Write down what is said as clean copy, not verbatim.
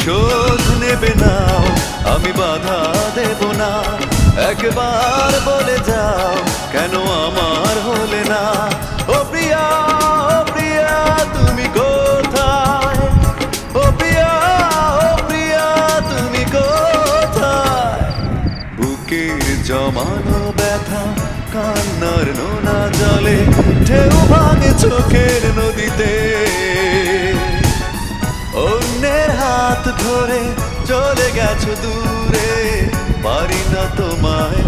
প্রতিশোধ নেবে নাও, আমি বাধা দেব না। একবার বলে যাও কেন আমার হলে না। ও প্রিয়া, ও প্রিয়া তুমি কোথায়? ও প্রিয়া, ও প্রিয়া তুমি কোথায়? বুকের জমানো ব্যথা কান্নার নোনা জলে ঢেউ ভাঙে চোখের নদীতে। অন্যের হাত ধরে চলে গেছো দূরে, পারি না তোমায়